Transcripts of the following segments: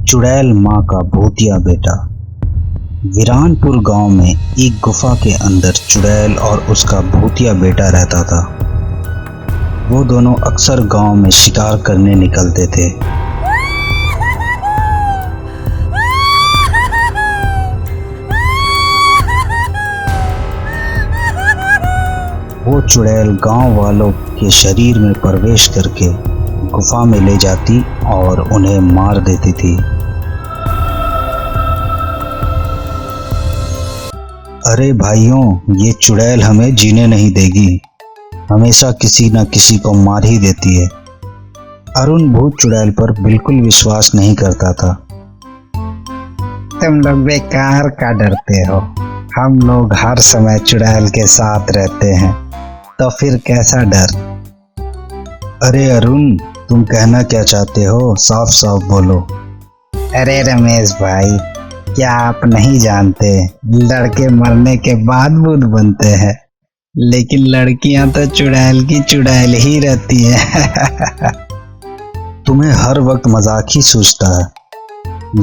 चुड़ैल माँ का भूतिया बेटा। वीरानपुर गांव में एक गुफा के अंदर चुड़ैल और उसका भूतिया बेटा रहता था। वो दोनों अक्सर गांव में शिकार करने निकलते थे। वो चुड़ैल गांव वालों के शरीर में प्रवेश करके गुफा में ले जाती और उन्हें मार देती थी। अरे भाइयों, ये चुड़ैल हमें जीने नहीं देगी, हमेशा किसी न किसी को मार ही देती है। अरुण भूत चुड़ैल पर बिल्कुल विश्वास नहीं करता था। तुम लोग बेकार का डरते हो, हम लोग हर समय चुड़ैल के साथ रहते हैं, तो फिर कैसा डर। अरे अरुण, तुम कहना क्या चाहते हो, साफ साफ बोलो। अरे रमेश भाई, क्या आप नहीं जानते, लड़के मरने के बाद भूत बनते हैं, लेकिन लड़कियां तो चुड़ैल की चुड़ैल ही रहती है। तुम्हें हर वक्त मजाक ही सूझता है।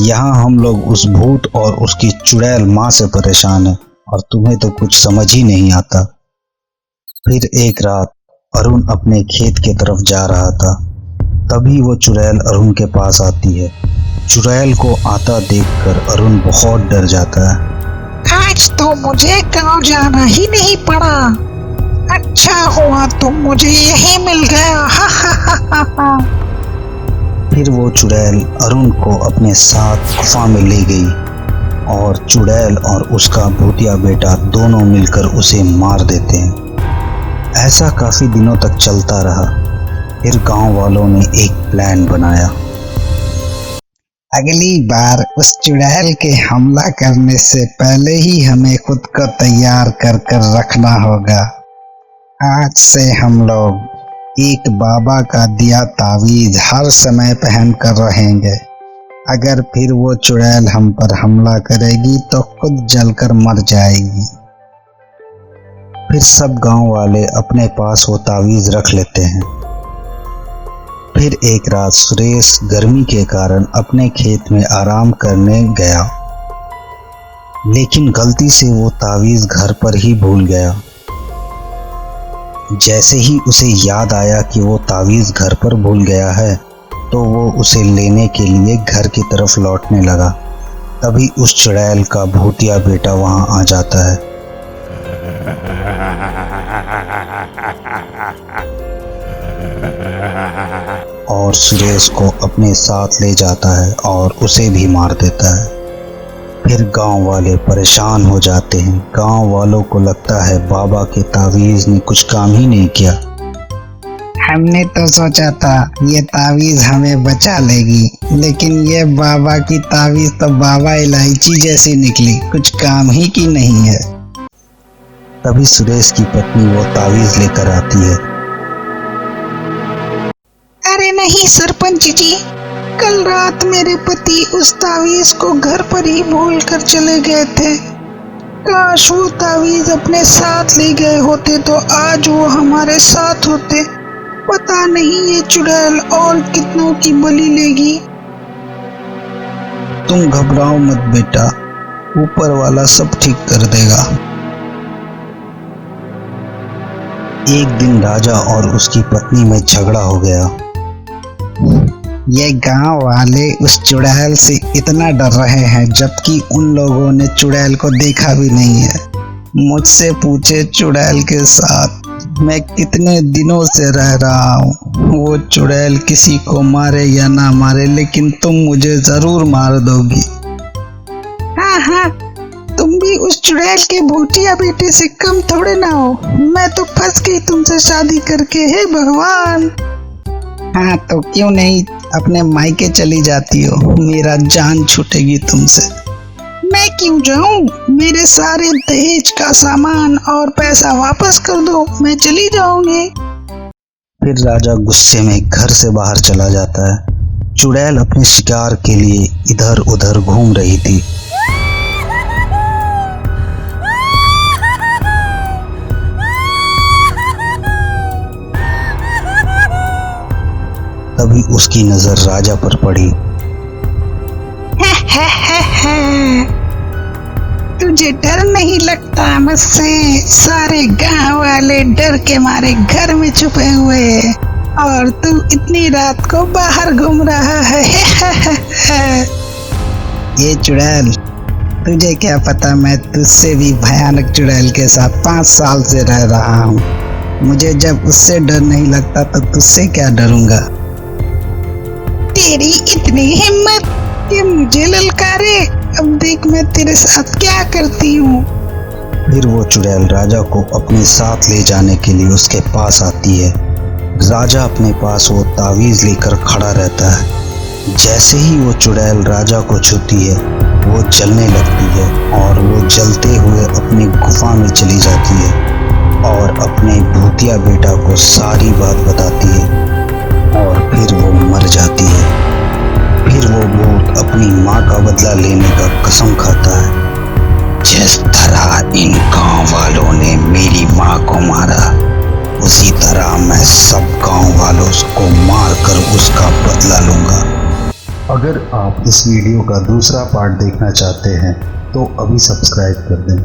यहाँ हम लोग उस भूत और उसकी चुड़ैल माँ से परेशान हैं और तुम्हें तो कुछ समझ ही नहीं आता। फिर एक रात अरुण अपने खेत की तरफ जा रहा था, तभी वो चुड़ैल अरुण के पास आती है। चुड़ैल को आता देखकर अरुण बहुत डर जाता है। आज तो मुझे गांव जाना ही नहीं पड़ा, अच्छा हुआ तुम मुझे यही मिल गया। हा हा हा हा हा। फिर वो चुड़ैल अरुण को अपने साथ गुफा में ले गई और चुड़ैल और उसका भूतिया बेटा दोनों मिलकर उसे मार देते हैं। ऐसा काफी दिनों तक चलता रहा। फिर गांव वालों ने एक प्लान बनाया। अगली बार उस चुड़ैल के हमला करने से पहले ही हमें खुद को तैयार कर कर रखना होगा। आज से हम लोग एक बाबा का दिया तावीज हर समय पहन कर रहेंगे। अगर फिर वो चुड़ैल हम पर हमला करेगी तो खुद जलकर मर जाएगी। फिर सब गांव वाले अपने पास वो तावीज रख लेते हैं। फिर एक रात सुरेश गर्मी के कारण अपने खेत में आराम करने गया, लेकिन गलती से वो तावीज घर पर ही भूल गया। जैसे ही उसे याद आया कि वो तावीज घर पर भूल गया है, तो वो उसे लेने के लिए घर की तरफ लौटने लगा। तभी उस चुड़ैल का भूतिया बेटा वहां आ जाता है। और सुरेश को अपने साथ ले जाता है और उसे भी मार देता है। फिर गांव वाले परेशान हो जाते हैं। गांव वालों को लगता है बाबा के तावीज ने कुछ काम ही नहीं किया। हमने तो सोचा था ये तावीज हमें बचा लेगी, लेकिन ये बाबा की तावीज तो बाबा इलायची जैसी निकली, कुछ काम ही की नहीं है। तभी सुरेश की पत्नी वो तावीज लेकर आती है। अरे नहीं सरपंच जी, कल रात मेरे पति उस तावीज को घर पर ही भूल कर चले गए थे। काश वो तावीज अपने साथ ले गए होते तो आज वो हमारे साथ होते। पता नहीं ये चुड़ैल और कितनों की बलि लेगी। तुम घबराओ मत बेटा, ऊपर वाला सब ठीक कर देगा। एक दिन राजा और उसकी पत्नी में झगड़ा हो गया। ये गांव वाले उस चुड़ैल से इतना डर रहे हैं, जबकि उन लोगों ने चुड़ैल को देखा भी नहीं है। मुझसे पूछे चुड़ैल के साथ मैं कितने दिनों से रह रहा हूँ। वो चुड़ैल किसी को मारे या ना मारे, लेकिन तुम मुझे जरूर मार दोगी। हाँ हाँ, तुम भी उस चुड़ैल के भूतिया बेटे से कम थोड़े ना हो। मैं तो फंस गई तुमसे शादी करके, हे भगवान। हाँ तो क्यों नहीं अपने मायके चली जाती हो, मेरा जान छूटेगी तुमसे। मैं क्यों जाऊं, मेरे सारे दहेज का सामान और पैसा वापस कर दो, मैं चली जाऊंगी। फिर राजा गुस्से में घर से बाहर चला जाता है। चुड़ैल अपने शिकार के लिए इधर उधर घूम रही थी। तभी उसकी नजर राजा पर पड़ी। है? तुझे डर नहीं लगता मुझसे? सारे गांव वाले डर के मारे घर में छुपे हुए हैं और तू इतनी रात को बाहर घूम रहा है। ये चुड़ैल, तुझे क्या पता मैं तुझसे भी भयानक चुड़ैल के साथ 5 साल से रह रहा हूँ। मुझे जब उससे डर नहीं लगता तो तुझसे क्या डरूंगा। तेरी इतनी हिम्मत कि मुझे ललकारे? अब देख मैं तेरे साथ क्या करती हूँ। फिर वो चुड़ैल राजा को अपने साथ ले जाने के लिए उसके पास आती है। राजा अपने पास वो तावीज़ लेकर खड़ा रहता है। जैसे ही वो चुड़ैल राजा को छूती है वो जलने लगती है और वो जलते हुए अपनी गुफा में चली जाती है और अपने भूतिया बेटा को सारी बात बताती है और फिर वो मर जाती है। फिर वो भूत अपनी माँ का बदला लेने का कसम खाता है। जिस तरह इन गांव वालों ने मेरी माँ को मारा, उसी तरह मैं सब गांव वालों को मार कर उसका बदला लूंगा। अगर आप इस वीडियो का दूसरा पार्ट देखना चाहते हैं तो अभी सब्सक्राइब कर दें।